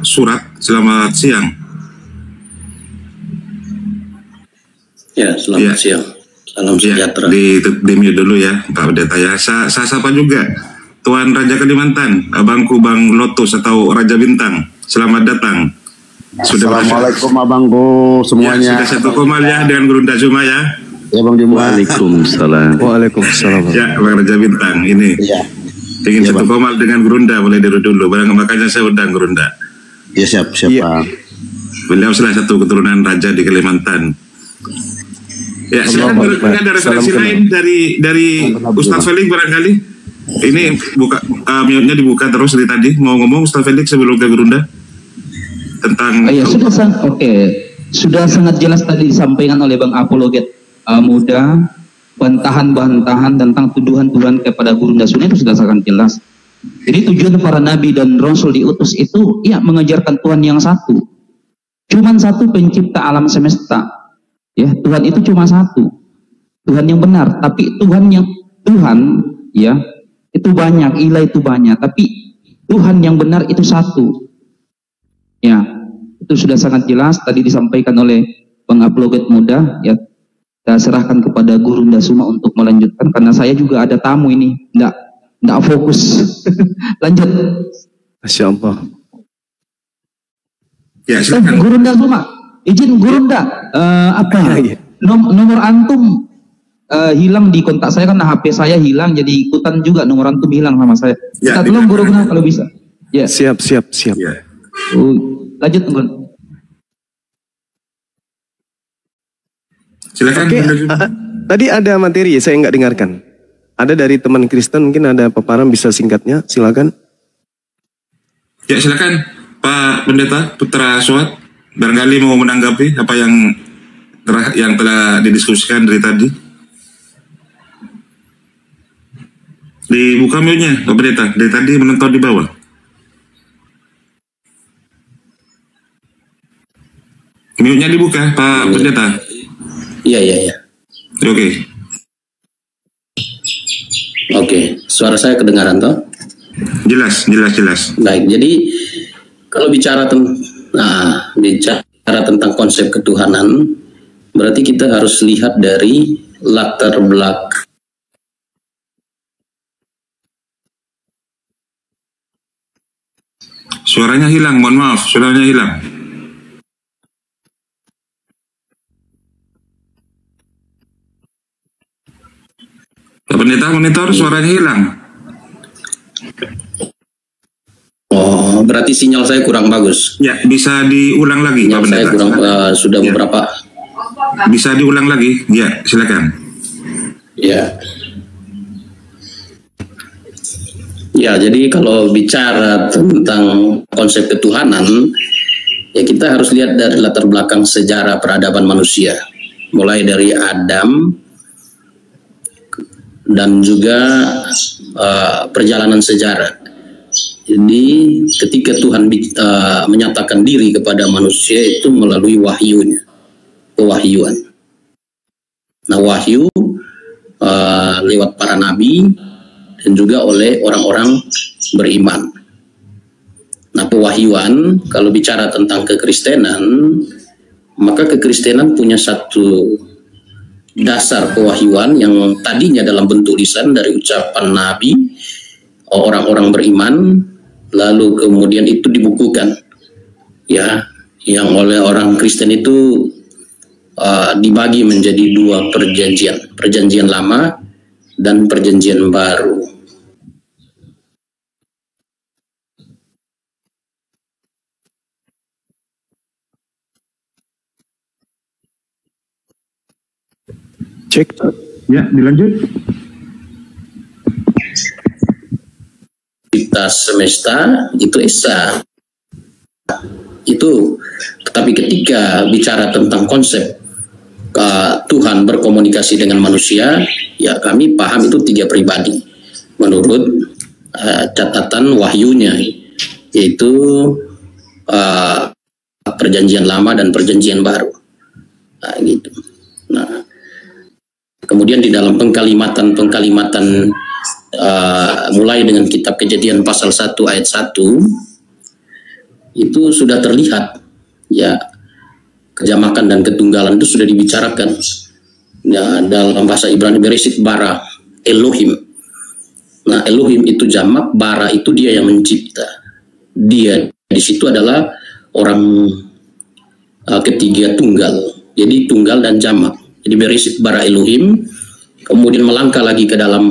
Surat. Selamat siang. Ya, selamat siang. Salam sejahtera. Di mute dulu ya, Pak Pendeta ya. Saya sapa juga Tuan Raja Kalimantan, Abangku Bang Lotus atau Raja Bintang. Selamat datang. Assalamualaikum Abangku semuanya. Ya, sudah satu komal ya dengan Gurunda Zuma ya. Ya Bang Juma. Waalaikumsalam. Waalaikumsalam. Ya, Bang Raja Bintang ini. Ya. Ingin Ya, satu komal dengan Gurunda, boleh dulu. Makanya saya undang Gurunda. Ya siap Ya. Bang. Beliau salah satu keturunan raja di Kalimantan. Ya, silakan barangkali ada referensi lain dari Ustaz Felix barangkali. Ini buka mute-nya dibuka terus dari tadi. Mau ngomong Ustaz Felix sebelum ke Gurunda tentang ya sudah sangat jelas tadi disampaikan oleh Bang Apologet Muda, bantahan-bantahan tentang tuduhan-tuduhan kepada Gurunda Suna itu sudah sangat jelas. Jadi tujuan para nabi dan rasul diutus itu ya mengajarkan Tuhan yang satu. Cuman satu pencipta alam semesta. Ya, Tuhan itu cuma satu. Tuhan yang benar, tapi Tuhan ya itu banyak, ilah itu banyak, tapi Tuhan yang benar itu satu. Ya, itu sudah sangat jelas tadi disampaikan oleh Bang Apologet Muda ya. Saya serahkan kepada Gurunda Suma untuk melanjutkan karena saya juga ada tamu ini, enggak fokus. Lanjut. Masya Allah. ya silakan. Gurunda Suma, izin Gurunda, nomor antum hilang di kontak saya karena HP saya hilang, jadi ikutan juga nomor antum hilang sama saya. Ya, Kita tolong Gurunda kalau bisa. Ya. Siap. Ya. Lanjut Gurunda. Silakan. Oke, tadi ada materi saya nggak dengarkan. Ada dari teman Kristen mungkin ada paparan bisa singkatnya, silakan. Ya, silakan Pak Pendeta Putra Suat, barangkali mau menanggapi apa yang telah didiskusikan dari tadi. Dibuka mute-nya Pak Pendeta, dari tadi menonton di bawah. Mute-nya dibuka Pak Pendeta. Iya. Oke, suara saya kedengaran toh? Jelas. Baik, jadi kalau bicara tentang konsep ketuhanan, berarti kita harus lihat dari latar belakang. Suaranya hilang, mohon maaf, suaranya hilang. Pak Pendeta monitor, suaranya hilang. Oh, berarti sinyal saya kurang bagus. Ya, bisa diulang lagi Pak Sinyal saya Pendeta. kurang sudah Ya. beberapa. Bisa diulang lagi? Ya, silakan. Ya. Ya, jadi kalau bicara tentang konsep ketuhanan, ya kita harus lihat dari latar belakang sejarah peradaban manusia. Mulai dari Adam dan juga perjalanan sejarah. Jadi ketika Tuhan menyatakan diri kepada manusia itu melalui pewahyuan. Nah, wahyu lewat para nabi dan juga oleh orang-orang beriman. Nah, pewahyuan kalau bicara tentang kekristenan, maka kekristenan punya satu dasar pewahyuan yang tadinya dalam bentuk lisan dari ucapan nabi, orang-orang beriman, lalu kemudian itu dibukukan, ya, yang oleh orang Kristen itu dibagi menjadi dua perjanjian lama dan perjanjian baru. Cek. Ya, dilanjut. Cipta semesta itu esa. Itu, tetapi ketika bicara tentang konsep Tuhan berkomunikasi dengan manusia, ya kami paham itu tiga pribadi menurut catatan wahyunya, yaitu perjanjian lama dan perjanjian baru. Nah, gitu. Nah, kemudian di dalam pengkalimatan mulai dengan kitab Kejadian pasal 1 ayat 1, itu sudah terlihat, ya, kejamakan dan ketunggalan itu sudah dibicarakan. Ya, dalam bahasa Ibrani Bereshit bara Elohim. Nah, Elohim itu jamak, bara itu dia yang mencipta. Dia di situ adalah orang ketiga tunggal. Jadi tunggal dan jamak. Jadi Bereshit bara Elohim. Kemudian melangkah lagi ke dalam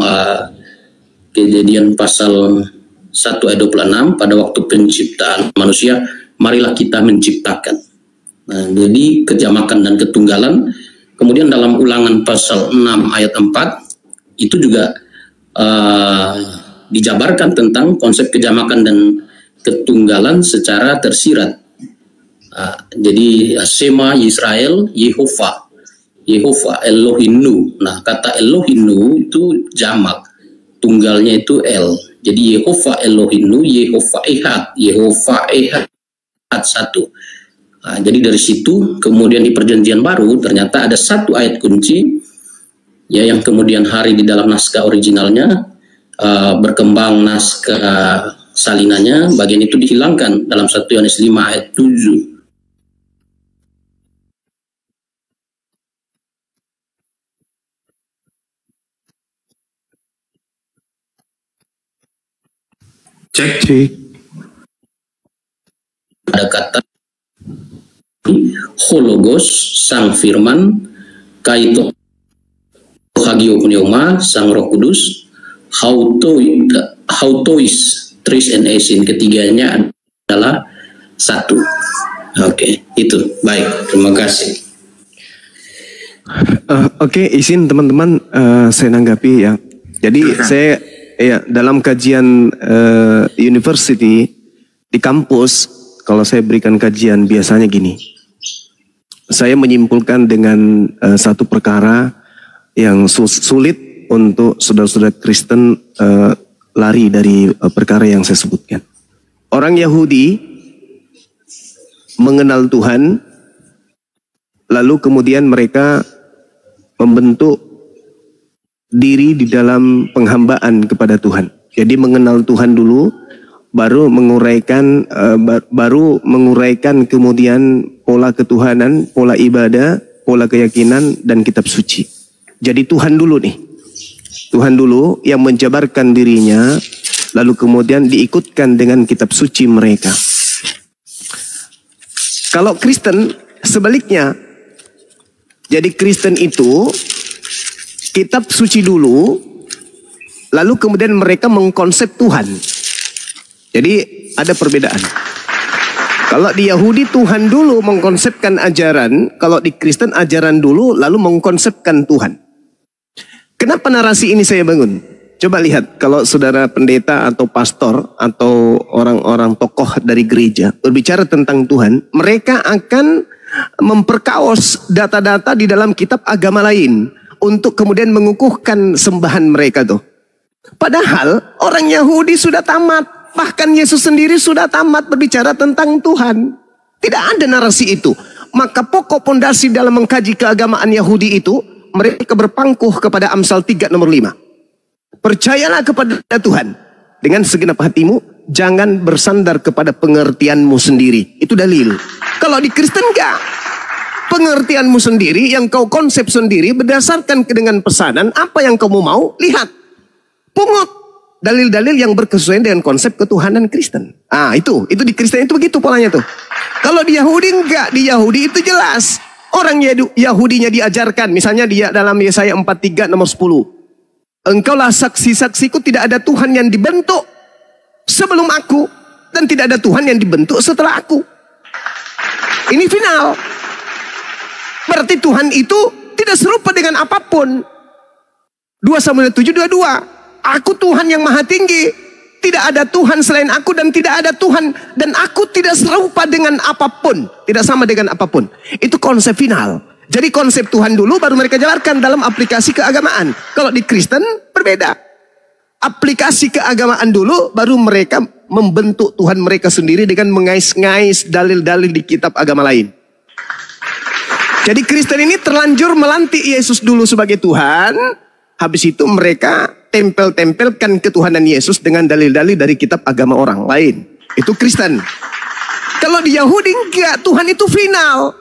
Kejadian pasal 1 ayat 26, pada waktu penciptaan manusia, marilah kita menciptakan. Nah, jadi kejamakan dan ketunggalan. Kemudian dalam Ulangan pasal 6 ayat 4 itu juga dijabarkan tentang konsep kejamakan dan ketunggalan secara tersirat. Jadi Shema Yisrael Yehova Elohinu. Nah, kata Elohinu itu jamak, tunggalnya itu El. Jadi Yehova Elohinu, Yehova Ehad satu. Nah, jadi dari situ kemudian di Perjanjian Baru ternyata ada satu ayat kunci, ya, yang kemudian hari di dalam naskah originalnya berkembang naskah salinannya, bagian itu dihilangkan dalam 1 Yohanes 5 ayat 7. Cek. Ada kata Hologos, sang firman, Kaito Hagio Pneuma, sang Roh Kudus, Hautois, Tris and Esin, ketiganya adalah satu. Oke, itu baik. Terima kasih. Oke, izin teman-teman saya nanggapi ya. Jadi saya dalam kajian university di kampus, kalau saya berikan kajian biasanya gini. Saya menyimpulkan dengan satu perkara yang sulit untuk saudara-saudara Kristen lari dari perkara yang saya sebutkan. Orang Yahudi mengenal Tuhan, lalu kemudian mereka membentuk diri di dalam penghambaan kepada Tuhan. Jadi mengenal Tuhan dulu, baru menguraikan kemudian pola ketuhanan, pola ibadah, pola keyakinan, dan kitab suci. Jadi Tuhan dulu nih. Tuhan dulu yang menjabarkan dirinya, lalu kemudian diikutkan dengan kitab suci mereka. Kalau Kristen sebaliknya. Jadi Kristen itu kitab suci dulu, lalu kemudian mereka mengkonsep Tuhan. Jadi ada perbedaan. Kalau di Yahudi Tuhan dulu mengkonsepkan ajaran, kalau di Kristen ajaran dulu lalu mengkonsepkan Tuhan. Kenapa narasi ini saya bangun? Coba lihat, kalau saudara pendeta atau pastor atau orang-orang tokoh dari gereja berbicara tentang Tuhan, mereka akan memperkaos data-data di dalam kitab agama lain untuk kemudian mengukuhkan sembahan mereka tuh. Padahal orang Yahudi sudah tamat, bahkan Yesus sendiri sudah tamat berbicara tentang Tuhan. Tidak ada narasi itu. Maka pokok pondasi dalam mengkaji keagamaan Yahudi itu, mereka berpangkuh kepada Amsal 3 nomor 5. Percayalah kepada Tuhan dengan segenap hatimu, jangan bersandar kepada pengertianmu sendiri. Itu dalil. Kalau di Kristen enggak. Pengertianmu sendiri yang kau konsep sendiri berdasarkan dengan pesanan apa yang kamu mau, lihat. Pungut dalil-dalil yang berkesesuaian dengan konsep ketuhanan Kristen. Itu di Kristen itu begitu polanya tuh. Kalau di Yahudi enggak, di Yahudi itu jelas. Orang Yahudinya diajarkan, misalnya dia dalam Yesaya 43 nomor 10. Engkaulah saksi-saksiku, tidak ada Tuhan yang dibentuk sebelum aku, dan tidak ada Tuhan yang dibentuk setelah aku. Ini final. Berarti Tuhan itu tidak serupa dengan apapun. 2 Samuel 7:22. Aku Tuhan yang maha tinggi, tidak ada Tuhan selain aku, dan tidak ada Tuhan, dan aku tidak serupa dengan apapun, tidak sama dengan apapun. Itu konsep final. Jadi konsep Tuhan dulu baru mereka jalankan dalam aplikasi keagamaan. Kalau di Kristen berbeda. Aplikasi keagamaan dulu baru mereka membentuk Tuhan mereka sendiri dengan mengais-ngais dalil-dalil di kitab agama lain. Jadi Kristen ini terlanjur melantik Yesus dulu sebagai Tuhan. Habis itu mereka tempel-tempelkan ketuhanan Yesus dengan dalil-dalil dari kitab agama orang lain. Itu Kristen. Kalau di Yahudi enggak, Tuhan itu final.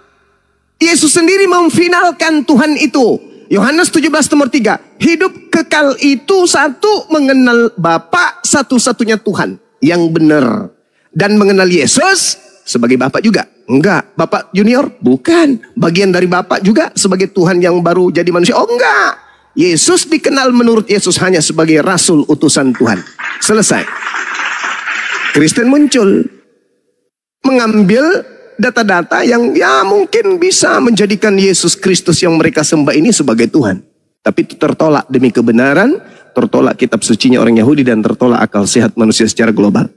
Yesus sendiri memfinalkan Tuhan itu. Yohanes 17:3. Hidup kekal itu satu, mengenal Bapa satu-satunya Tuhan yang benar. Dan mengenal Yesus sebagai Bapa juga. Enggak, Bapak junior? Bukan. Bagian dari Bapak juga sebagai Tuhan yang baru jadi manusia? Oh enggak. Yesus dikenal menurut Yesus hanya sebagai Rasul utusan Tuhan. Selesai. Kristen muncul. Mengambil data-data yang ya mungkin bisa menjadikan Yesus Kristus yang mereka sembah ini sebagai Tuhan. Tapi itu tertolak demi kebenaran, tertolak kitab sucinya orang Yahudi, dan tertolak akal sehat manusia secara global.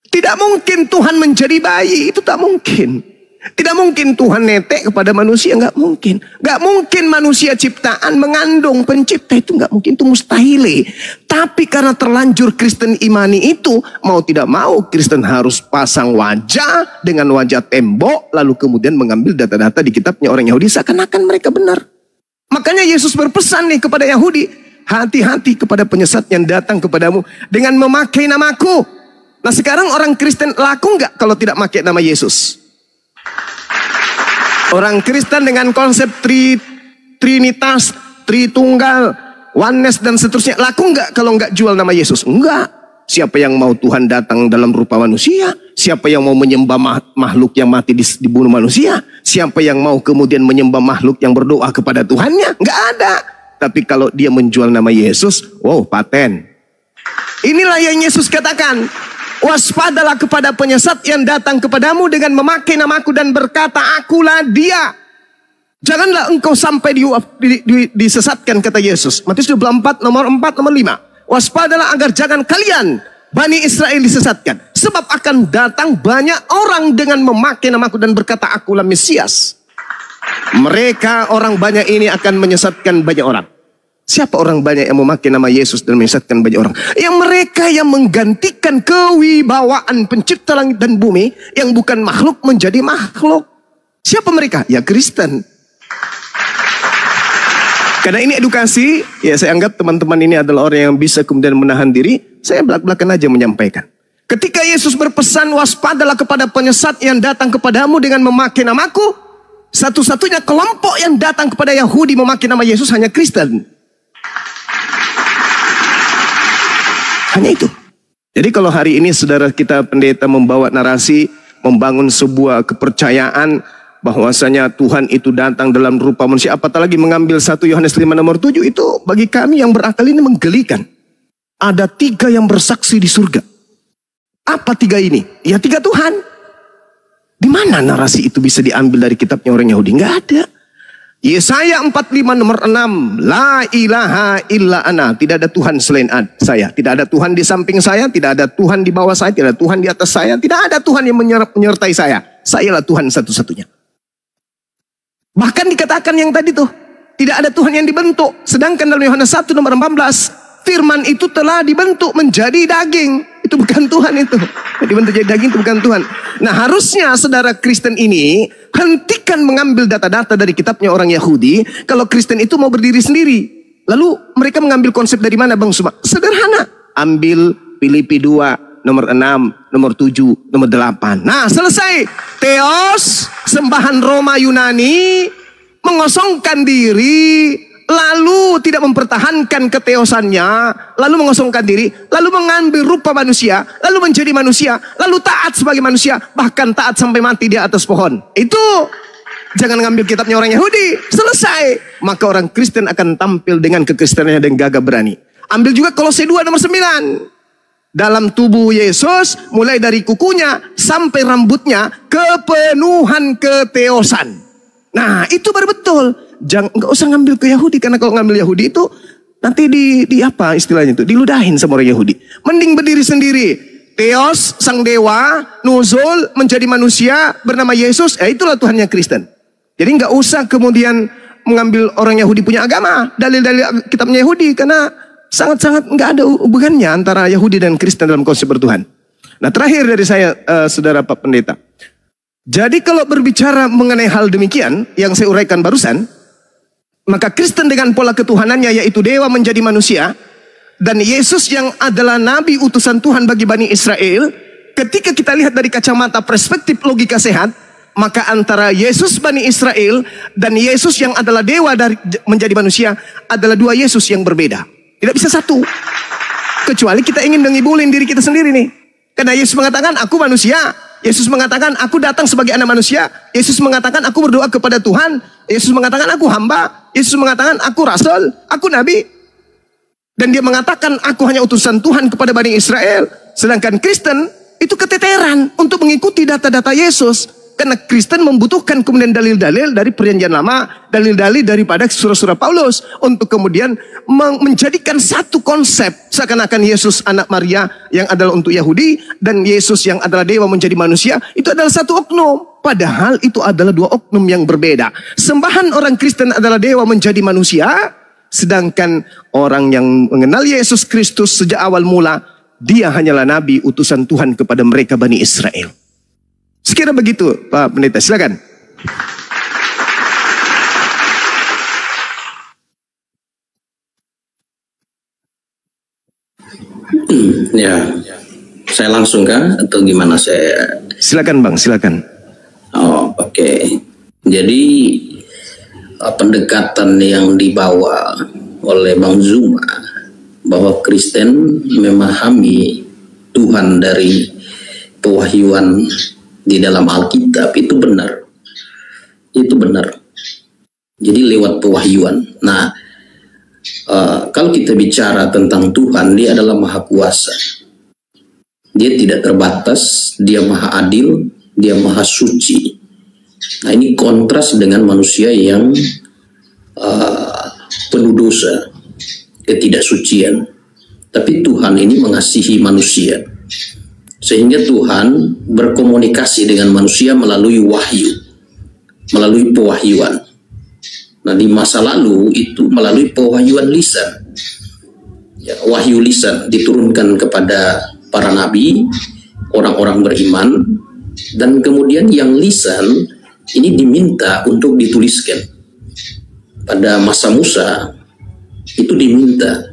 Tidak mungkin Tuhan menjadi bayi, itu tak mungkin. Tidak mungkin Tuhan netek kepada manusia, nggak mungkin. Nggak mungkin manusia ciptaan mengandung pencipta, itu nggak mungkin, itu mustahil. Tapi karena terlanjur Kristen imani itu, mau tidak mau Kristen harus pasang wajah dengan wajah tembok, lalu kemudian mengambil data-data di kitabnya orang Yahudi seakan-akan mereka benar. Makanya Yesus berpesan nih kepada Yahudi, hati-hati kepada penyesat yang datang kepadamu dengan memakai namaku. Nah sekarang orang Kristen laku nggak kalau tidak pakai nama Yesus? Orang Kristen dengan konsep Trinitas, Tritunggal, Oneness dan seterusnya, laku nggak kalau nggak jual nama Yesus? Enggak. Siapa yang mau Tuhan datang dalam rupa manusia? Siapa yang mau menyembah makhluk yang mati dibunuh manusia? Siapa yang mau kemudian menyembah makhluk yang berdoa kepada Tuhannya? Nggak ada. Tapi kalau dia menjual nama Yesus, wow, paten. Inilah yang Yesus katakan. Waspadalah kepada penyesat yang datang kepadamu dengan memakai namaku dan berkata, akulah dia. Janganlah engkau sampai disesatkan, kata Yesus. Matius 24, nomor 4, nomor 5. Waspadalah agar jangan kalian, Bani Israel, disesatkan. Sebab akan datang banyak orang dengan memakai namaku dan berkata, akulah Mesias. Mereka, orang banyak ini akan menyesatkan banyak orang. Siapa orang banyak yang memakai nama Yesus dan menyesatkan banyak orang? Yang mereka yang menggantikan kewibawaan pencipta langit dan bumi, yang bukan makhluk menjadi makhluk. Siapa mereka? Ya Kristen. Karena ini edukasi, ya saya anggap teman-teman ini adalah orang yang bisa kemudian menahan diri. Saya belak-belakan aja menyampaikan. Ketika Yesus berpesan, waspadalah kepada penyesat yang datang kepadamu dengan memakai namaku, satu-satunya kelompok yang datang kepada Yahudi memakai nama Yesus hanya Kristen. Hanya itu. Jadi kalau hari ini saudara kita pendeta membawa narasi, membangun sebuah kepercayaan bahwasanya Tuhan itu datang dalam rupa manusia, apatah lagi mengambil 1 Yohanes 5 nomor 7, itu bagi kami yang berakal ini menggelikan. Ada 3 yang bersaksi di surga. Apa 3 ini? Ya 3 Tuhan. Di mana narasi itu bisa diambil dari kitabnya orang Yahudi? Enggak ada. Yesaya 45 nomor 6. La ilaha illa ana. Tidak ada Tuhan selain saya. Tidak ada Tuhan di samping saya. Tidak ada Tuhan di bawah saya. Tidak ada Tuhan di atas saya. Tidak ada Tuhan yang menyertai saya. Sayalah Tuhan satu-satunya. Bahkan dikatakan yang tadi tuh, tidak ada Tuhan yang dibentuk. Sedangkan dalam Yohanes 1 nomor 14, firman itu telah dibentuk menjadi daging. Itu bukan Tuhan itu. Dibentuk jadi daging itu bukan Tuhan. Nah harusnya saudara Kristen ini hentikan mengambil data-data dari kitabnya orang Yahudi. Kalau Kristen itu mau berdiri sendiri. Lalu mereka mengambil konsep dari mana Bang Suma? Sederhana. Ambil Filipi 2 nomor 6, nomor 7, nomor 8. Nah selesai. Theos, sembahan Roma Yunani, mengosongkan diri, lalu tidak mempertahankan keteosannya, lalu mengosongkan diri, lalu mengambil rupa manusia, lalu menjadi manusia, lalu taat sebagai manusia, bahkan taat sampai mati di atas pohon. Itu jangan ngambil kitabnya orang Yahudi. Selesai. Maka orang Kristen akan tampil dengan kekristenannya dan gagah berani. Ambil juga Kolose 2 nomor 9. Dalam tubuh Yesus, mulai dari kukunya sampai rambutnya, kepenuhan keteosan. Nah itu baru betul. Jangan, nggak usah ngambil ke Yahudi, karena kalau ngambil Yahudi itu nanti di apa istilahnya itu, diludahin sama orang Yahudi. Mending berdiri sendiri. Theos, sang dewa, nuzul, menjadi manusia, bernama Yesus. Itulah Tuhannya Kristen. Jadi nggak usah kemudian mengambil orang Yahudi punya agama, dalil-dalil kitabnya Yahudi, karena sangat-sangat nggak ada hubungannya antara Yahudi dan Kristen dalam konsep bertuhan. Nah terakhir dari saya, saudara Pak Pendeta. Jadi kalau berbicara mengenai hal demikian yang saya uraikan barusan, maka Kristen dengan pola ketuhanannya yaitu dewa menjadi manusia, dan Yesus yang adalah nabi utusan Tuhan bagi Bani Israel, ketika kita lihat dari kacamata perspektif logika sehat, maka antara Yesus Bani Israel dan Yesus yang adalah dewa dari menjadi manusia adalah dua Yesus yang berbeda. Tidak bisa satu. Kecuali kita ingin ngibulin diri kita sendiri nih. Karena Yesus mengatakan aku manusia. Yesus mengatakan aku datang sebagai anak manusia. Yesus mengatakan aku berdoa kepada Tuhan. Yesus mengatakan aku hamba. Yesus mengatakan aku rasul, aku nabi. Dan dia mengatakan aku hanya utusan Tuhan kepada Bani Israel. Sedangkan Kristen itu keteteran untuk mengikuti data-data Yesus. Karena Kristen membutuhkan kemudian dalil-dalil dari Perjanjian Lama, dalil-dalil daripada surah-surah Paulus untuk kemudian menjadikan satu konsep seakan-akan Yesus anak Maria yang adalah untuk Yahudi dan Yesus yang adalah dewa menjadi manusia itu adalah satu oknum. Padahal itu adalah dua oknum yang berbeda. Sembahan orang Kristen adalah dewa menjadi manusia, sedangkan orang yang mengenal Yesus Kristus sejak awal mula, dia hanyalah nabi utusan Tuhan kepada mereka Bani Israel. Sekira begitu, Pak Pendeta, silakan. Ya, saya langsung kah atau gimana saya? Silakan Bang, silakan. Oh, oke. Jadi pendekatan yang dibawa oleh Bang Zuma bahwa Kristen memahami Tuhan dari pewahyuan di dalam Alkitab itu benar. Itu benar. Jadi lewat pewahyuan. Nah, kalau kita bicara tentang Tuhan, dia adalah maha kuasa. Dia tidak terbatas, dia maha adil, dia maha suci. Nah, ini kontras dengan manusia yang penuh dosa, ketidaksucian. Tapi Tuhan ini mengasihi manusia. Sehingga Tuhan berkomunikasi dengan manusia melalui wahyu, melalui pewahyuan. Nah, di masa lalu itu melalui pewahyuan lisan. Ya, wahyu lisan diturunkan kepada para nabi, orang-orang beriman, dan kemudian yang lisan ini diminta untuk dituliskan. Pada masa Musa itu diminta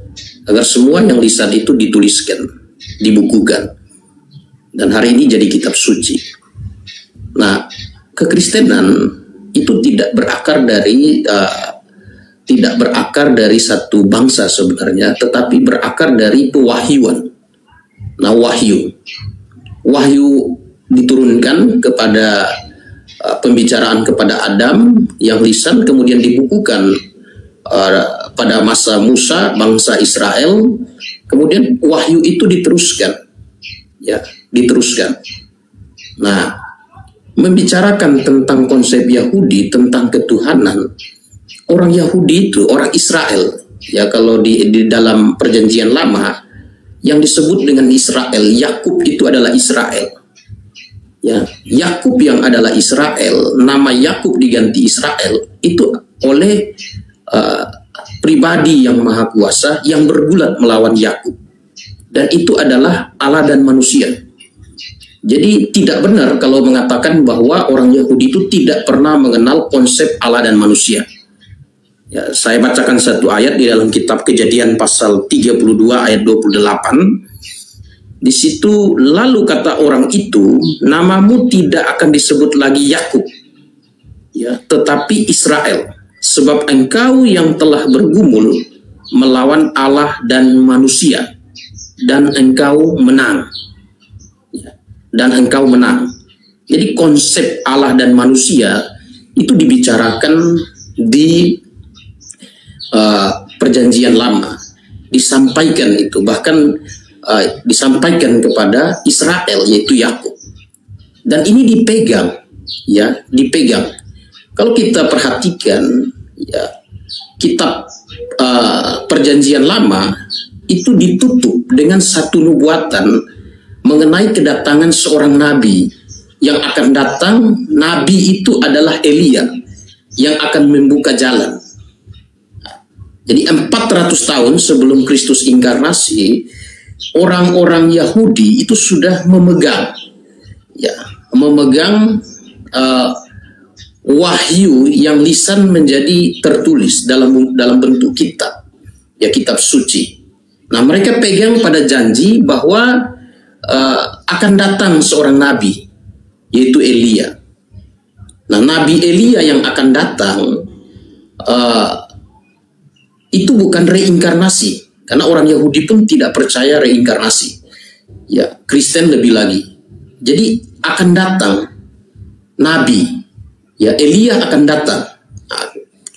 agar semua yang lisan itu dituliskan, dibukukan. Dan hari ini jadi kitab suci. Nah, kekristenan itu tidak berakar dari satu bangsa sebenarnya, tetapi berakar dari pewahyuan. Nah, wahyu diturunkan kepada pembicaraan kepada Adam yang lisan, kemudian dibukukan pada masa Musa, bangsa Israel, kemudian wahyu itu diteruskan. Ya, diteruskan. Nah, membicarakan tentang konsep Yahudi, tentang ketuhanan, orang Yahudi itu, orang Israel, ya kalau di dalam Perjanjian Lama, yang disebut dengan Israel, Yakub itu adalah Israel. Ya, Yakub yang adalah Israel, nama Yakub diganti Israel, itu oleh pribadi yang maha kuasa yang bergulat melawan Yakub. Dan itu adalah Allah dan manusia. Jadi tidak benar kalau mengatakan bahwa orang Yahudi itu tidak pernah mengenal konsep Allah dan manusia. Ya, saya bacakan satu ayat di dalam kitab Kejadian pasal 32 ayat 28. Di situ lalu kata orang itu, namamu tidak akan disebut lagi Yakub, ya, tetapi Israel, sebab engkau yang telah bergumul melawan Allah dan manusia. Dan engkau menang. Dan engkau menang. Jadi konsep Allah dan manusia itu dibicarakan di Perjanjian Lama. Disampaikan itu, bahkan disampaikan kepada Israel, yaitu Yakub. Dan ini dipegang, ya, dipegang. Kalau kita perhatikan, ya, kitab Perjanjian Lama itu ditutup dengan satu nubuatan mengenai kedatangan seorang nabi yang akan datang. Nabi itu adalah Elia yang akan membuka jalan. Jadi 400 tahun sebelum Kristus inkarnasi, orang-orang Yahudi itu sudah memegang, ya, memegang wahyu yang lisan menjadi tertulis dalam bentuk kitab, ya, kitab suci. Nah, mereka pegang pada janji bahwa akan datang seorang nabi, yaitu Elia. Nah, Nabi Elia yang akan datang itu bukan reinkarnasi, karena orang Yahudi pun tidak percaya reinkarnasi. Ya, Kristen lebih lagi. Jadi akan datang nabi, ya, Elia akan datang. Nah,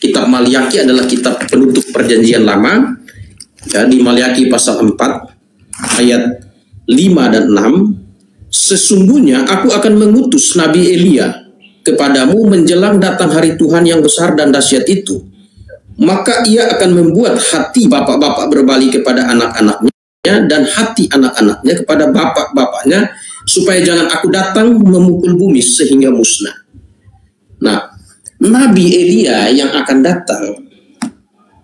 kitab Maliaki adalah kitab penutup perjanjian lama. Ya, di Maliaki pasal 4 ayat 5 dan 6, sesungguhnya aku akan mengutus Nabi Elia kepadamu menjelang datang hari Tuhan yang besar dan dahsyat itu. Maka ia akan membuat hati bapak-bapak berbalik kepada anak-anaknya dan hati anak-anaknya kepada bapak-bapaknya, supaya jangan aku datang memukul bumi sehingga musnah. Nah, Nabi Elia yang akan datang,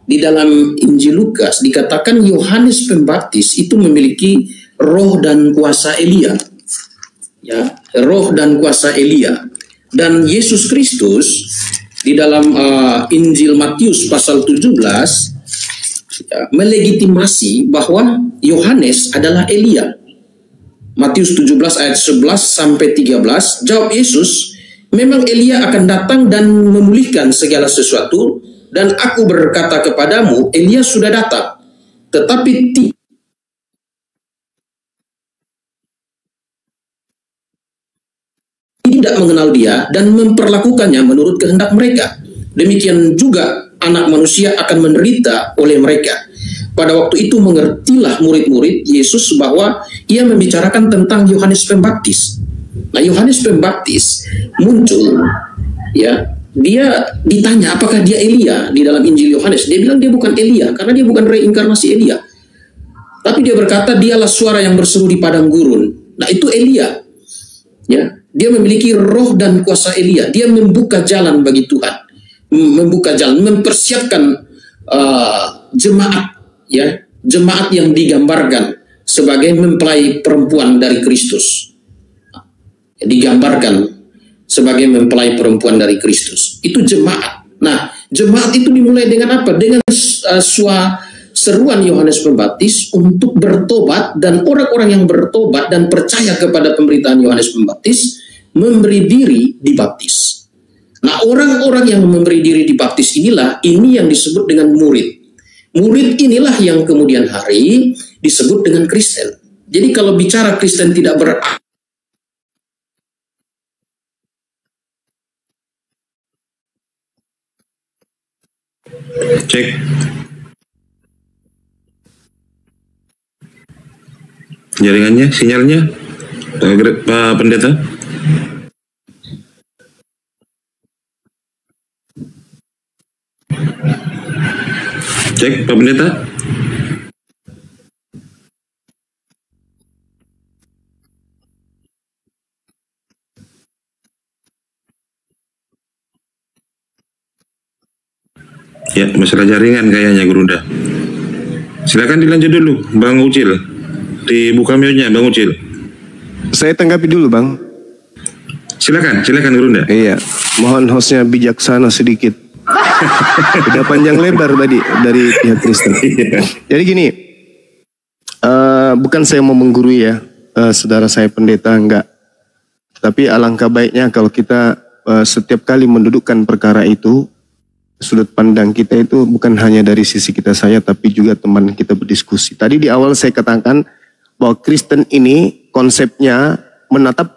di dalam Injil Lukas dikatakan Yohanes Pembaptis itu memiliki roh dan kuasa Elia. Ya, roh dan kuasa Elia. Dan Yesus Kristus di dalam Injil Matius pasal 17 ya, melegitimasi bahwa Yohanes adalah Elia. Matius 17 ayat 11 sampai 13, jawab Yesus, memang Elia akan datang dan memulihkan segala sesuatu, dan aku berkata kepadamu, Elia sudah datang, tetapi tidak mengenal dia dan memperlakukannya menurut kehendak mereka. Demikian juga anak manusia akan menderita oleh mereka. Pada waktu itu mengertilah murid-murid Yesus bahwa ia membicarakan tentang Yohanes Pembaptis. Nah, Yohanes Pembaptis muncul, ya, dia ditanya apakah dia Elia di dalam Injil Yohanes. Dia bilang dia bukan Elia karena dia bukan reinkarnasi Elia. Tapi dia berkata dialah suara yang berseru di padang gurun. Nah, itu Elia. Ya, dia memiliki roh dan kuasa Elia. Dia membuka jalan bagi Tuhan, membuka jalan, mempersiapkan jemaat, ya, jemaat yang digambarkan sebagai mempelai perempuan dari Kristus. Digambarkan sebagai mempelai perempuan dari Kristus. Itu jemaat. Nah, jemaat itu dimulai dengan apa? Dengan seruan Yohanes Pembaptis untuk bertobat, dan orang-orang yang bertobat dan percaya kepada pemberitaan Yohanes Pembaptis memberi diri dibaptis. Nah, orang-orang yang memberi diri dibaptis inilah ini yang disebut dengan murid. Murid inilah yang kemudian hari disebut dengan Kristen. Jadi kalau bicara Kristen tidak Cek. Jaringannya, sinyalnya, Pak Pendeta. Cek, Pak Pendeta. Ya, masalah jaringan kayaknya, Gurunda. Silakan dilanjut dulu, Bang Ucil. Dibuka mute-nya, Bang Ucil. Saya tanggapi dulu, Bang. Silakan Gurunda. Iya, mohon hostnya bijaksana sedikit. Udah panjang lebar tadi dari pihak Kristen. Jadi gini, bukan saya mau menggurui ya, saudara saya pendeta, enggak. Tapi alangkah baiknya kalau kita setiap kali mendudukkan perkara itu, sudut pandang kita itu bukan hanya dari sisi kita saja, tapi juga teman kita berdiskusi. Tadi di awal saya katakan bahwa Kristen ini konsepnya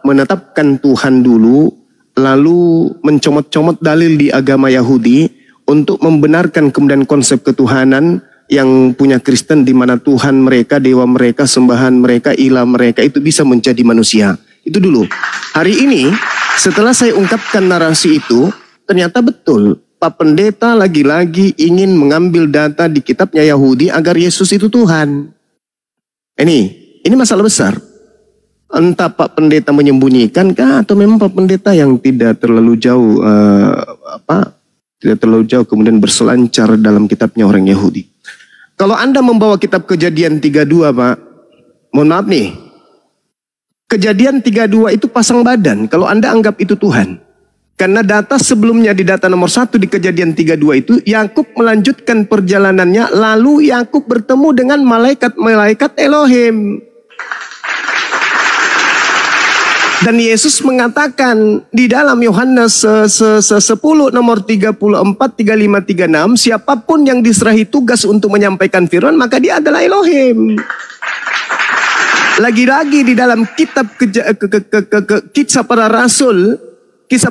menetapkan Tuhan dulu, lalu mencomot-comot dalil di agama Yahudi untuk membenarkan kemudian konsep ketuhanan yang punya Kristen, di mana Tuhan mereka, dewa mereka, sembahan mereka, ilah mereka itu bisa menjadi manusia. Itu dulu. Hari ini setelah saya ungkapkan narasi itu, ternyata betul Pak Pendeta lagi-lagi ingin mengambil data di kitabnya Yahudi agar Yesus itu Tuhan. Ini masalah besar. Entah Pak Pendeta menyembunyikan kah, atau memang Pak Pendeta yang tidak terlalu jauh kemudian berselancar dalam kitabnya orang Yahudi. Kalau Anda membawa kitab Kejadian 32, Pak, mohon maaf nih. Kejadian 32 itu pasang badan kalau Anda anggap itu Tuhan. Karena data sebelumnya di data nomor 1 di Kejadian 32 itu, Yakub melanjutkan perjalanannya, lalu Yakub bertemu dengan malaikat-malaikat Elohim. Dan Yesus mengatakan di dalam Yohanes 10 nomor 34, 35, 36, siapapun yang diserahi tugas untuk menyampaikan firman, maka dia adalah Elohim. Lagi-lagi di dalam kitab Kisah Para Rasul 7,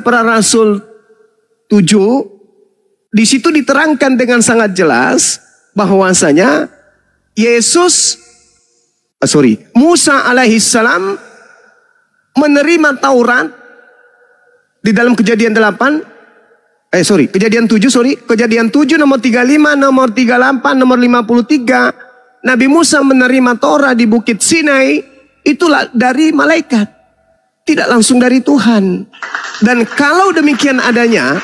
di situ diterangkan dengan sangat jelas bahwasanya Musa alaihissalam menerima Taurat di dalam Kejadian 7 nomor 35, nomor 38, nomor 53. Nabi Musa menerima Torah di Bukit Sinai, itulah dari malaikat, tidak langsung dari Tuhan. Dan kalau demikian adanya,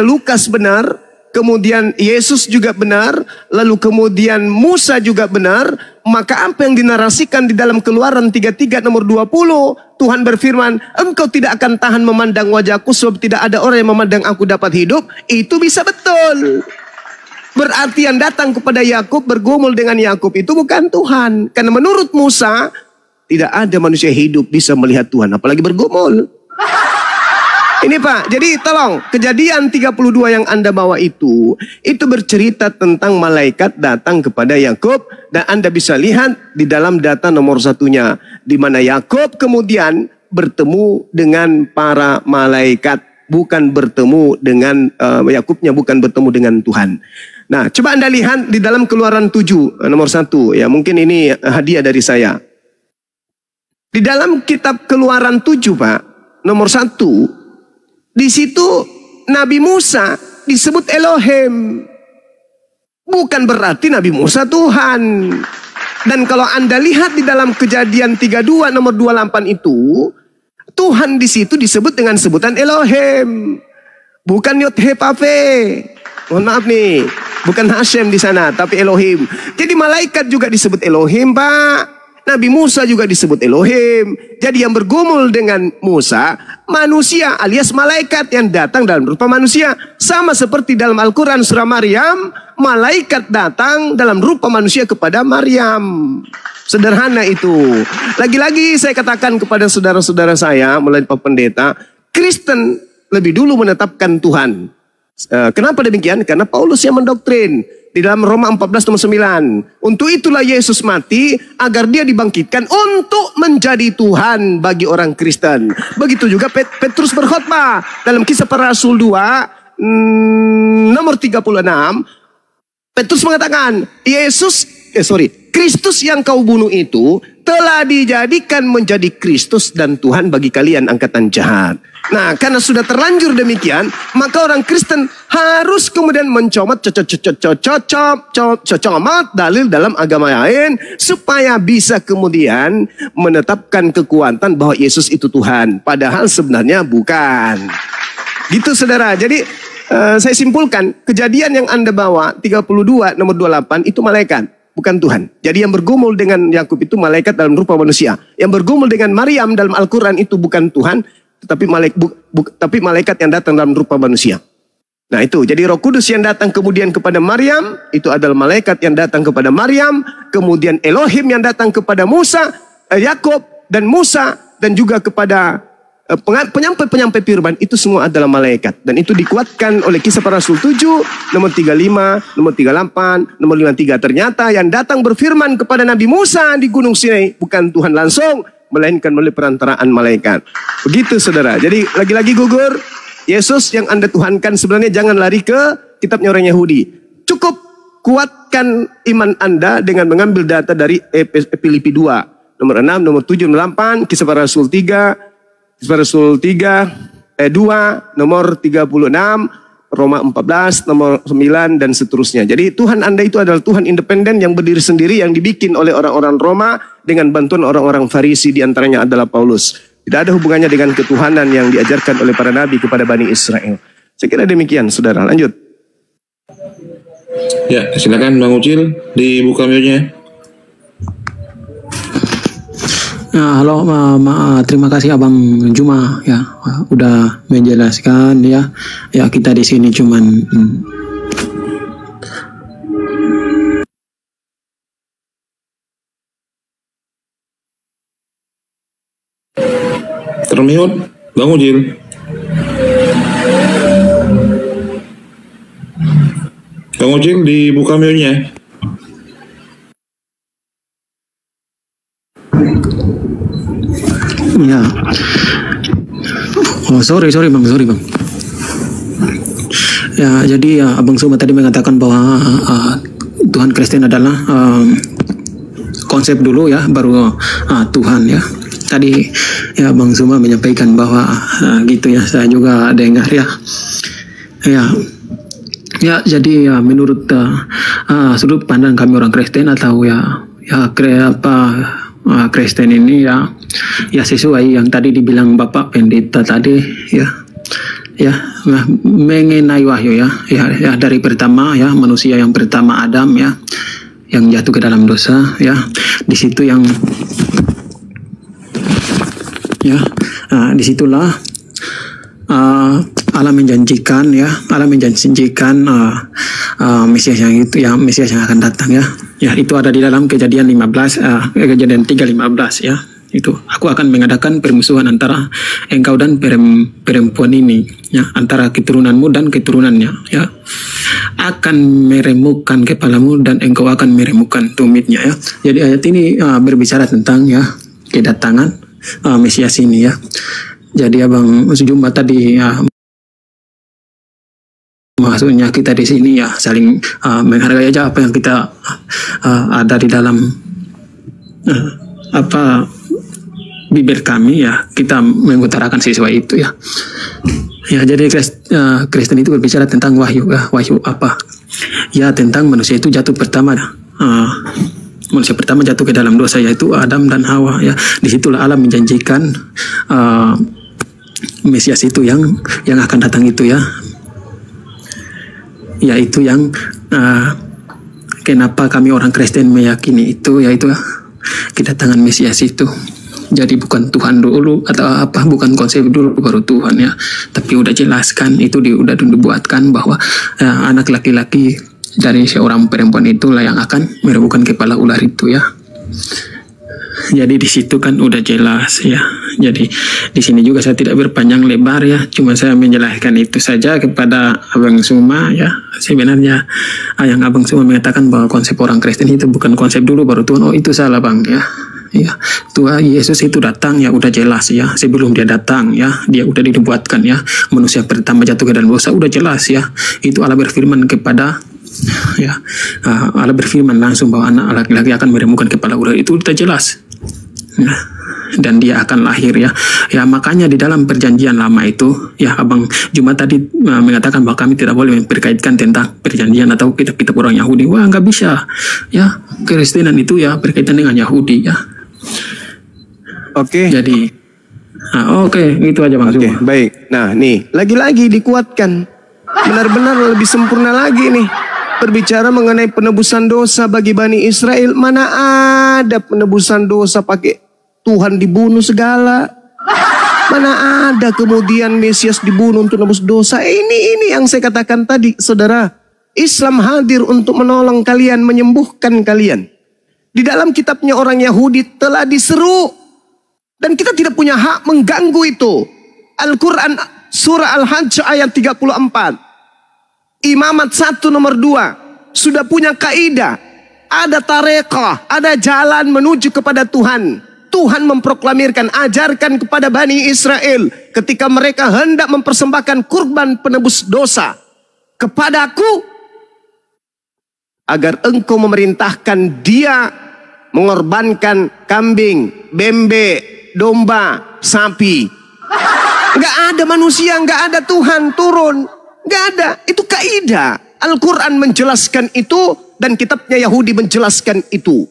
Lukas benar, kemudian Yesus juga benar, lalu kemudian Musa juga benar, maka apa yang dinarasikan di dalam Keluaran 33 nomor 20, Tuhan berfirman, engkau tidak akan tahan memandang wajahku sebab tidak ada orang yang memandang aku dapat hidup, itu bisa betul. Berarti yang datang kepada Yakub, bergumul dengan Yakub itu bukan Tuhan. Karena menurut Musa, tidak ada manusia hidup bisa melihat Tuhan, apalagi bergumul. Ini Pak, jadi tolong, Kejadian 32 yang Anda bawa itu bercerita tentang malaikat datang kepada Yakub, dan Anda bisa lihat di dalam data nomor 1-nya, di mana Yakub kemudian bertemu dengan para malaikat, bukan bertemu dengan Yakubnya bukan bertemu dengan Tuhan. Nah, coba Anda lihat di dalam Keluaran 7 nomor 1, ya mungkin ini hadiah dari saya. Di dalam kitab Keluaran 7 Pak, nomor 1, di situ Nabi Musa disebut Elohim. Bukan berarti Nabi Musa Tuhan. Dan kalau Anda lihat di dalam Kejadian 32 nomor 28 itu, Tuhan di situ disebut dengan sebutan Elohim. Bukan Yod-He-Vav-He. Mohon maaf nih, bukan Hashem di sana, tapi Elohim. Jadi malaikat juga disebut Elohim, Pak. Nabi Musa juga disebut Elohim. Jadi yang bergumul dengan Musa, manusia alias malaikat yang datang dalam rupa manusia. Sama seperti dalam Al-Quran surah Maryam, malaikat datang dalam rupa manusia kepada Maryam. Sederhana itu. Lagi-lagi saya katakan kepada saudara-saudara saya melalui Pak Pendeta, Kristen lebih dulu menetapkan Tuhan. Kenapa demikian? Karena Paulus yang mendoktrin di dalam Roma 14 nomor 9. Untuk itulah Yesus mati agar dia dibangkitkan untuk menjadi Tuhan bagi orang Kristen. Begitu juga Petrus berkhotbah dalam Kisah Para Rasul 2 nomor 36. Petrus mengatakan, Kristus yang kau bunuh itu telah dijadikan menjadi Kristus dan Tuhan bagi kalian angkatan jahat. Nah, karena sudah terlanjur demikian, maka orang Kristen harus kemudian mencomot dalil dalam agama lain supaya bisa kemudian menetapkan kekuatan bahwa Yesus itu Tuhan, padahal sebenarnya bukan. Gitu saudara. Jadi saya simpulkan, Kejadian yang Anda bawa 32 nomor 28 itu malaikat, bukan Tuhan. Jadi yang bergumul dengan Yakub itu malaikat dalam rupa manusia. Yang bergumul dengan Maryam dalam Al-Quran itu bukan Tuhan, tapi malaikat yang datang dalam rupa manusia. Nah itu, jadi Roh Kudus yang datang kemudian kepada Maryam, itu adalah malaikat yang datang kepada Maryam. Kemudian Elohim yang datang kepada Musa, Yakub dan Musa, dan juga kepada penyampai-penyampai firman, itu semua adalah malaikat. Dan itu dikuatkan oleh Kisah Para Rasul 7, nomor 35, nomor 38, nomor 53. Ternyata yang datang berfirman kepada Nabi Musa di Gunung Sinai bukan Tuhan langsung, melainkan melalui perantaraan malaikat. Begitu saudara. Jadi lagi-lagi gugur, Yesus yang Anda tuhankan sebenarnya jangan lari ke kitabnya orang Yahudi. Cukup kuatkan iman Anda dengan mengambil data dari Filipi 2 nomor 6, nomor 7, nomor 8, Kisah Para Rasul 3, Kisah Para Rasul 2 nomor 36, Roma 14 nomor 9 dan seterusnya. Jadi Tuhan Anda itu adalah Tuhan independen yang berdiri sendiri, yang dibikin oleh orang-orang Roma dengan bantuan orang-orang Farisi, diantaranya adalah Paulus. Tidak ada hubungannya dengan ketuhanan yang diajarkan oleh para nabi kepada Bani Israel. Saya kira demikian, saudara. Lanjut. Ya, silakan Bang Ucil, dibuka mute-nya. Nah, halo, terima kasih Abang Juma ya, udah menjelaskan ya. Ya kita di sini cuman Termute, Bang Ujil. Bang Ujil dibuka mute-nya. Ya. Oh, sorry bang. Ya, jadi ya, Abang Suma tadi mengatakan bahwa Tuhan Kristen adalah konsep dulu ya, baru Tuhan ya. Tadi ya Bang Suma menyampaikan bahwa gitu ya, saya juga dengar ya. Ya, jadi ya menurut sudut pandang kami orang Kristen atau Kristen ini ya sesuai yang tadi dibilang Bapak Pendeta tadi mengenai wahyu ya dari pertama ya, manusia yang pertama Adam ya, yang jatuh ke dalam dosa ya, di situ yang disitulah Allah menjanjikan Mesias yang akan datang ya itu ada di dalam Kejadian 15 Kejadian 3:15 ya. Itu aku akan mengadakan permusuhan antara engkau dan perempuan ini ya, antara keturunanmu dan keturunannya ya, akan meremukkan kepalamu dan engkau akan meremukkan tumitnya ya. Jadi ayat ini berbicara tentang ya kedatangan Mesias ini ya. Jadi Abang Jumba tadi maksudnya kita di sini ya saling menghargai aja apa yang kita ada di dalam bibir kami ya, kita mengutarakan sesuai itu ya. Ya, jadi Kristen itu berbicara tentang wahyu ya. Wahyu apa? Ya, tentang manusia itu jatuh pertama. Manusia pertama jatuh ke dalam dosa, yaitu Adam dan Hawa ya. Disitulah Allah menjanjikan Mesias itu yang akan datang itu ya. Yaitu yang kenapa kami orang Kristen meyakini itu, yaitu kedatangan Mesias itu. Jadi bukan Tuhan dulu atau bukan konsep dulu baru Tuhan ya, tapi udah jelaskan itu udah dibuatkan bahwa anak laki-laki dari seorang perempuan itulah yang akan meremukkan kepala ular itu ya. Jadi di situ kan udah jelas ya. Jadi di sini juga saya tidak berpanjang lebar ya, cuma saya menjelaskan itu saja kepada Abang Suma ya. Sebenarnya yang Abang Suma mengatakan bahwa konsep orang Kristen itu bukan konsep dulu baru Tuhan, oh itu salah Bang ya. Ya, Tuhan Yesus itu datang ya udah jelas ya, sebelum dia datang ya, dia udah dibuatkan ya, manusia pertama jatuh ke dalam dosa udah jelas ya. Itu Allah berfirman kepada ya, Allah berfirman langsung bahwa anak laki-laki akan meremukkan kepala ular, itu udah jelas ya. Dan dia akan lahir ya. Ya makanya di dalam perjanjian lama itu ya, Abang Juma tadi mengatakan bahwa kami tidak boleh memperkaitkan tentang perjanjian atau kitab-kitab orang Yahudi. Wah, nggak bisa ya, Kristenan itu ya berkaitan dengan Yahudi ya. Oke. Jadi itu aja Bang Juma. Baik. Nah nih lagi-lagi dikuatkan, benar-benar lebih sempurna lagi nih berbicara mengenai penebusan dosa bagi Bani Israel. Mana ada penebusan dosa pakai Tuhan dibunuh segala. Mana ada kemudian Mesias dibunuh untuk menebus dosa. Ini yang saya katakan tadi, saudara. Islam hadir untuk menolong kalian, menyembuhkan kalian. Di dalam kitabnya orang Yahudi telah diseru, dan kita tidak punya hak mengganggu itu. Al-Quran surah Al-Hajj ayat 34. Imamat 1 nomor 2 sudah punya kaidah. Ada tarekah, ada jalan menuju kepada Tuhan. Tuhan memproklamirkan, ajarkan kepada Bani Israel ketika mereka hendak mempersembahkan kurban penebus dosa kepadaku, agar engkau memerintahkan dia mengorbankan kambing, bembe, domba, sapi. Nggak ada manusia, nggak ada Tuhan turun, nggak ada. Itu kaidah. Al-Quran menjelaskan itu dan kitabnya Yahudi menjelaskan itu.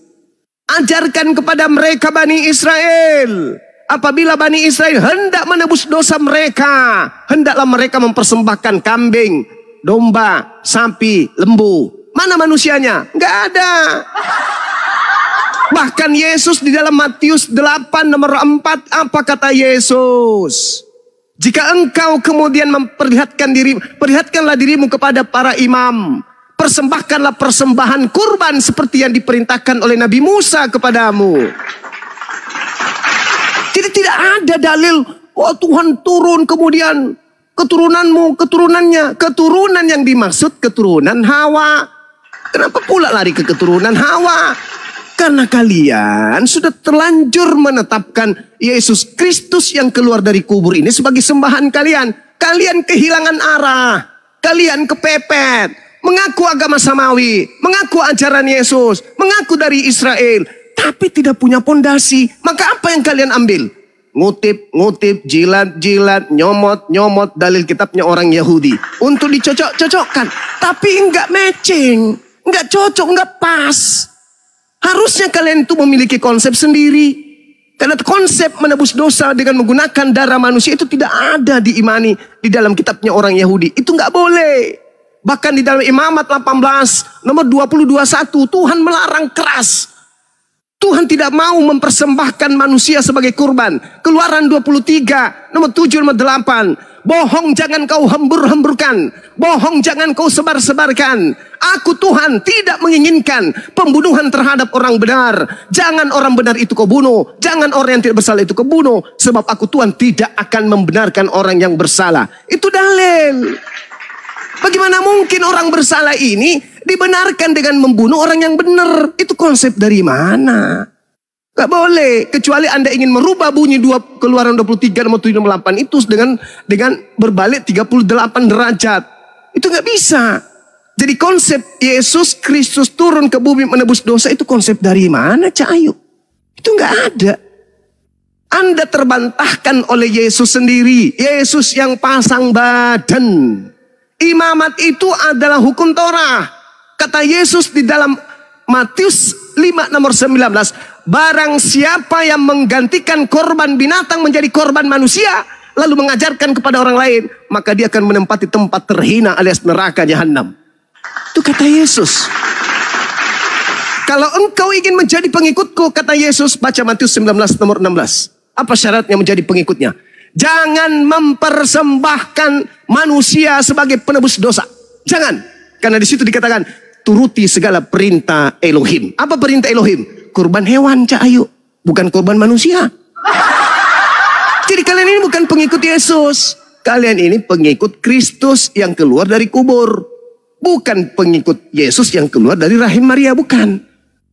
Ajarkan kepada mereka Bani Israel. Apabila Bani Israel hendak menebus dosa mereka, hendaklah mereka mempersembahkan kambing, domba, sapi, lembu. Mana manusianya? Nggak ada. Bahkan Yesus di dalam Matius 8 nomor 4, apa kata Yesus? Jika engkau kemudian perlihatkanlah dirimu kepada para imam. Persembahkanlah persembahan kurban seperti yang diperintahkan oleh Nabi Musa kepadamu. Jadi tidak ada dalil Oh Tuhan turun, kemudian keturunanmu, keturunannya. Keturunan yang dimaksud keturunan Hawa. Kenapa pula lari ke keturunan Hawa? Karena kalian sudah terlanjur menetapkan Yesus Kristus yang keluar dari kubur ini sebagai sembahan kalian. Kalian kehilangan arah. Kalian kepepet. Mengaku agama samawi. Mengaku ajaran Yesus. Mengaku dari Israel. Tapi tidak punya pondasi. Maka apa yang kalian ambil? Ngutip, jilat, nyomot dalil kitabnya orang Yahudi. Untuk dicocok-cocokkan. Tapi enggak matching. Enggak cocok, enggak pas. Harusnya kalian itu memiliki konsep sendiri. Karena konsep menebus dosa dengan menggunakan darah manusia itu tidak ada diimani di dalam kitabnya orang Yahudi. Itu enggak boleh. Bahkan di dalam Imamat 18 nomor 22:1 Tuhan melarang keras. Tuhan tidak mau mempersembahkan manusia sebagai kurban. Keluaran 23 nomor 7 nomor 8. Bohong jangan kau hembur-hemburkan. Bohong jangan kau sebar-sebarkan. Aku Tuhan tidak menginginkan pembunuhan terhadap orang benar. Jangan orang benar itu kau bunuh. Jangan orang yang tidak bersalah itu kau bunuh. Sebab aku Tuhan tidak akan membenarkan orang yang bersalah. Itu dalil. Bagaimana mungkin orang bersalah ini dibenarkan dengan membunuh orang yang benar? Itu konsep dari mana? Gak boleh, kecuali Anda ingin merubah bunyi Keluaran 23 nomor 7 nomor 8 itu dengan berbalik 38 derajat. Itu gak bisa. Jadi konsep Yesus Kristus turun ke bumi menebus dosa itu konsep dari mana, Cak Ayu? Itu gak ada. Anda terbantahkan oleh Yesus sendiri. Yesus yang pasang badan. Imamat itu adalah hukum Torah. Kata Yesus di dalam Matius 5 nomor 19. Barang siapa yang menggantikan korban binatang menjadi korban manusia, lalu mengajarkan kepada orang lain, maka dia akan menempati tempat terhina alias neraka jahanam. Itu kata Yesus. Kalau engkau ingin menjadi pengikutku, kata Yesus, baca Matius 19 nomor 16. Apa syaratnya menjadi pengikutnya? Jangan mempersembahkan manusia sebagai penebus dosa. Jangan. Karena di situ dikatakan, turuti segala perintah Elohim. Apa perintah Elohim? Kurban hewan, Cak Ayu. Bukan kurban manusia. Jadi kalian ini bukan pengikut Yesus. Kalian ini pengikut Kristus yang keluar dari kubur. Bukan pengikut Yesus yang keluar dari rahim Maria. Bukan.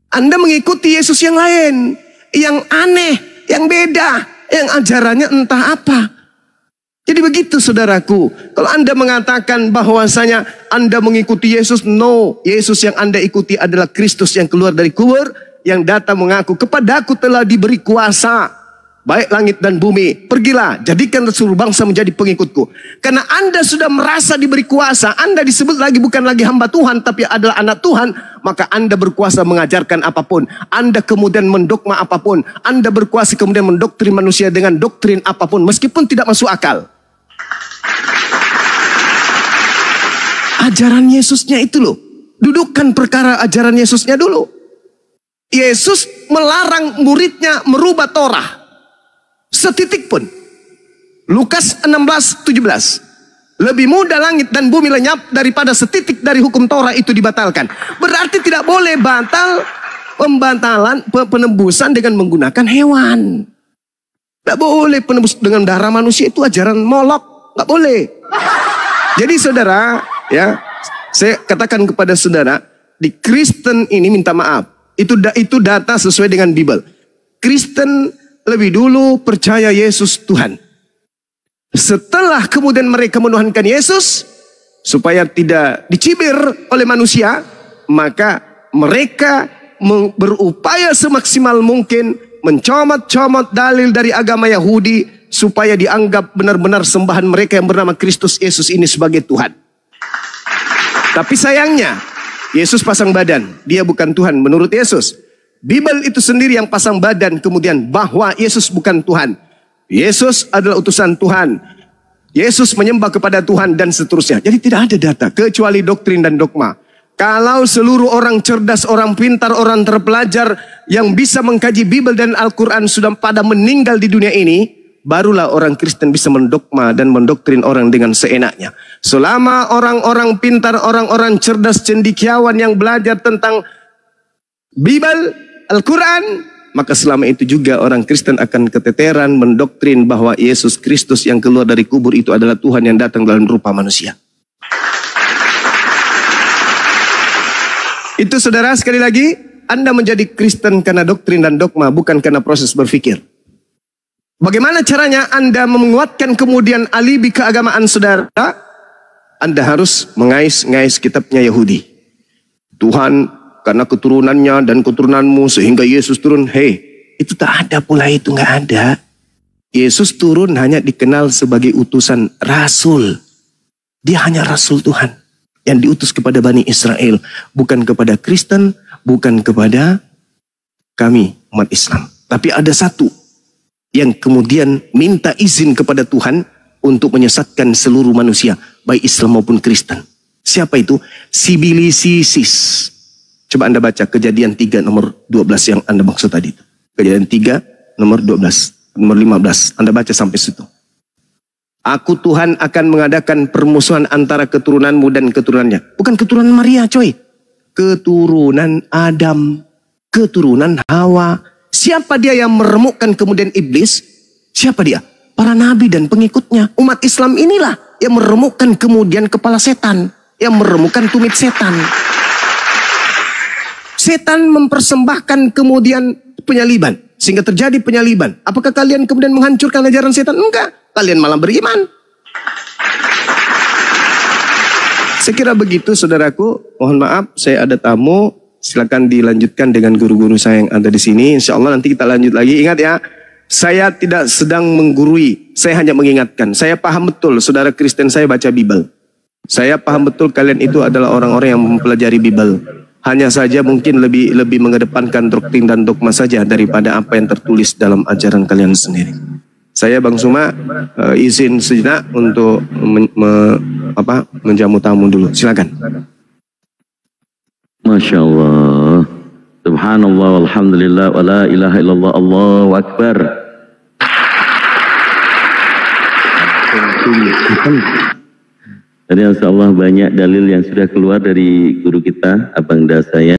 Anda mengikuti Yesus yang lain. Yang aneh. Yang beda. Yang ajarannya entah apa. Jadi begitu saudaraku. Kalau Anda mengatakan bahwasanya Anda mengikuti Yesus. No. Yesus yang Anda ikuti adalah Kristus yang keluar dari kubur. Yang datang mengaku, kepadaku telah diberi kuasa, baik langit dan bumi. Pergilah, jadikan seluruh bangsa menjadi pengikutku. Karena Anda sudah merasa diberi kuasa, Anda disebut lagi bukan lagi hamba Tuhan, tapi adalah anak Tuhan. Maka Anda berkuasa mengajarkan apapun. Anda kemudian mendogma apapun. Anda berkuasa kemudian mendoktrin manusia dengan doktrin apapun, meskipun tidak masuk akal. Ajaran Yesusnya itu loh. Dudukkan perkara ajaran Yesusnya dulu. Yesus melarang muridnya merubah Torah. Setitik pun. Lukas 16:17. Lebih mudah langit dan bumi lenyap daripada setitik dari hukum Torah itu dibatalkan. Berarti tidak boleh pembatalan penebusan dengan menggunakan hewan. Tidak boleh penebus dengan darah manusia, itu ajaran Molok. Tidak boleh. Jadi saudara, ya, saya katakan kepada saudara, di Kristen ini minta maaf. Itu data sesuai dengan Bible. Kristen lebih dulu percaya Yesus Tuhan. Setelah kemudian mereka menuhankan Yesus, supaya tidak dicibir oleh manusia, maka mereka berupaya semaksimal mungkin mencomot-comot dalil dari agama Yahudi, supaya dianggap benar-benar sembahan mereka yang bernama Kristus Yesus ini sebagai Tuhan. Tapi sayangnya, Yesus pasang badan, dia bukan Tuhan menurut Yesus. Bible itu sendiri yang pasang badan kemudian bahwa Yesus bukan Tuhan. Yesus adalah utusan Tuhan. Yesus menyembah kepada Tuhan dan seterusnya. Jadi tidak ada data kecuali doktrin dan dogma. Kalau seluruh orang cerdas, orang pintar, orang terpelajar yang bisa mengkaji Bible dan Al-Quran sudah pada meninggal di dunia ini, barulah orang Kristen bisa mendogma dan mendoktrin orang dengan seenaknya. Selama orang-orang pintar, orang-orang cerdas, cendekiawan yang belajar tentang Bible, Al-Quran, maka selama itu juga orang Kristen akan keteteran mendoktrin bahwa Yesus Kristus yang keluar dari kubur itu adalah Tuhan yang datang dalam rupa manusia. Itu saudara, sekali lagi, Anda menjadi Kristen karena doktrin dan dogma, bukan karena proses berpikir. Bagaimana caranya Anda menguatkan kemudian alibi keagamaan saudara? Anda harus mengais-ngais kitabnya Yahudi. Tuhan karena keturunannya dan keturunanmu sehingga Yesus turun. Hei, itu tak ada pula, itu nggak ada. Yesus turun hanya dikenal sebagai utusan rasul. Dia hanya rasul Tuhan yang diutus kepada Bani Israel, bukan kepada Kristen, bukan kepada kami umat Islam. Tapi ada satu yang kemudian minta izin kepada Tuhan untuk menyesatkan seluruh manusia, baik Islam maupun Kristen. Siapa itu? Sibilisisis. Coba Anda baca Kejadian 3 nomor 12 yang Anda maksud tadi. Kejadian 3 nomor 12, nomor 15. Anda baca sampai situ. Aku Tuhan akan mengadakan permusuhan antara keturunanmu dan keturunannya. Bukan keturunan Maria, coy. Keturunan Adam, keturunan Hawa. Siapa dia yang meremukkan kemudian iblis? Siapa dia? Para nabi dan pengikutnya. Umat Islam inilah yang meremukkan kemudian kepala setan, yang meremukkan tumit setan. Setan mempersembahkan kemudian penyaliban, sehingga terjadi penyaliban. Apakah kalian kemudian menghancurkan ajaran setan? Enggak, kalian malah beriman. Saya kira begitu saudaraku. Mohon maaf, saya ada tamu. Silakan dilanjutkan dengan guru-guru saya yang ada di sini. Insya Allah nanti kita lanjut lagi. Ingat ya, saya tidak sedang menggurui. Saya hanya mengingatkan. Saya paham betul saudara Kristen saya baca Bible. Saya paham betul kalian itu adalah orang-orang yang mempelajari Bible. Hanya saja mungkin lebih mengedepankan doktrin dan dogma saja daripada apa yang tertulis dalam ajaran kalian sendiri. Saya Bang Suma izin sejenak untuk menjamu tamu dulu. Silakan. Masya Allah, Subhanallah, walhamdulillah, wa la ilaha illallah, Allahu Akbar. Jadi insya Allah banyak dalil yang sudah keluar dari guru kita, Abang Da saya.